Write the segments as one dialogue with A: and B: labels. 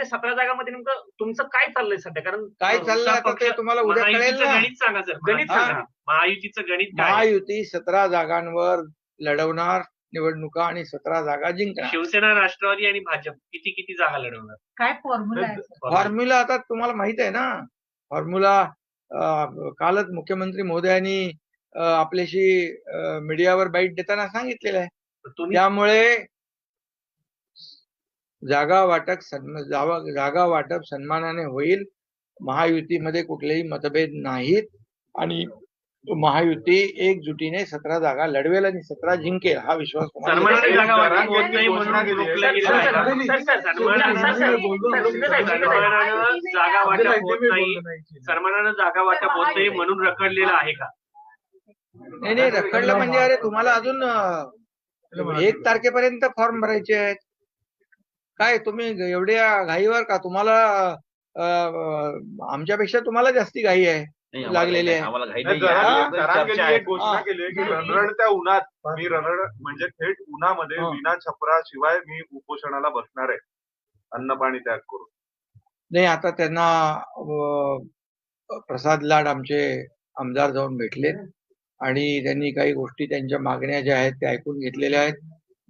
A: 17 जागांमध्ये नेमकं तुमचं काय चाललंय सध्या? कारण
B: काय चाललंय आता ते तुम्हाला उद्या कळेल
C: महायुतीचं
B: ना.
C: गणित सांगा सर.
A: गणित सांगा.
C: महायुतीचं गणित काय आहे?
B: महायुती 17 जागांवर लढवणार निवडणुका आणि 17 जागा जिंकणार.
C: शिवसेना, राष्ट्रवादी आणि भाजप किती किती जागा लढवणार?
D: काय फॉर्म्युला आहे?
B: फॉर्म्युला आता तुम्हाला माहित आहे ना. फॉर्म्युला कालच मुख्यमंत्री महोदयांनी आपल्याशी मीडियावर बाईट देताना सांगितलेलं आहे. त्यामुळे जागा वाटप सन्मानाने होईल. महायुतीमध्ये कुठलेही मतभेद नाहीत आणि महायुती एकजुटीने 17 जागा लढवेल आणि 17 जिंकेल हा विश्वास
C: सन्मानाने जागा वाटप होत नाही म्हणून रोखलं गेलं आहे का? सन्मानानं जागा वाटप होत नाही म्हणून रखडलेलं आहे का?
B: नाही रखडलं म्हणजे अरे तुम्हाला अजून 1 तारखेपर्यंत फॉर्म भरायचे आहेत. काय तुम्ही एवढ्या घाईवर का? तुम्हाला आमच्यापेक्षा तुम्हाला जास्ती घाई आहे लागलेली आहे.
E: एक घोषणा केली की रणरणत्या उन्हात मी म्हणजे थेट उन्हामध्ये विना छपरा शिवाय मी उपोषणाला बसणार आहे, अन्न पाणी त्याग करून.
B: नाही आता त्यांना प्रसाद लाड आमचे आमदार जाऊन भेटले आणि त्यांनी काही गोष्टी त्यांच्या मागण्या ज्या आहेत त्या ऐकून घेतलेल्या आहेत.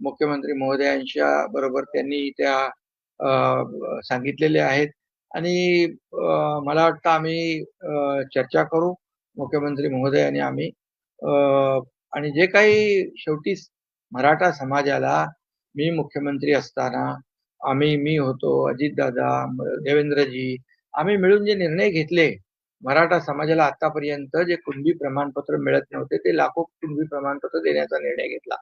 B: मुख्यमंत्री महोदयांच्या बरोबर त्यांनी त्या सांगितलेल्या आहेत आणि मला वाटतं आम्ही चर्चा करू मुख्यमंत्री महोदय आणि आम्ही आणि जे काही शेवटी मराठा समाजाला मी मुख्यमंत्री असताना मी होतो, अजितदादा, देवेंद्रजी, आम्ही मिळून जे निर्णय घेतले मराठा समाजाला आतापर्यंत जे कुणबी प्रमाणपत्र मिळत नव्हते ते लाखो कुणबी प्रमाणपत्र देण्याचा निर्णय घेतला.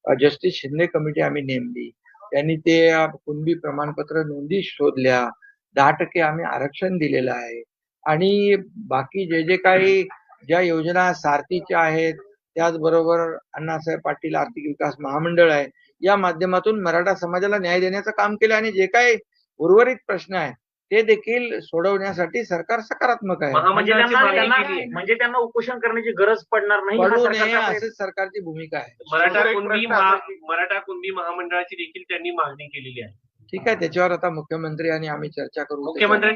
B: जस्टिस शिंदे कमिटी आम्ही नेमली, त्यांनी ते कुणबी प्रमाणपत्र नोंदी शोधल्या, 10% आम्ही आरक्षण दिलेलं आहे आणि बाकी जे काही ज्या योजना सारथीच्या आहेत त्याचबरोबर अण्णासाहेब पाटील आर्थिक विकास महामंडळ आहे या माध्यमातून मराठा समाजाला न्याय देण्याचं काम केलं आणि जे काही उर्वरित प्रश्न आहे ते देखील सोडवण्यासाठी सरकार सकारात्मक आहे.
A: म्हणजे त्यांना उपोषण करण्याची गरज पडणार नाही
B: पडू नये असंच सरकारची भूमिका आहे.
C: मराठा कुणबी महामंडळाची देखील त्यांनी मागणी केलेली आहे.
B: ठीक आहे, त्याच्यावर आता मुख्यमंत्री आणि आम्ही चर्चा करू.
C: मुख्यमंत्र्यांनी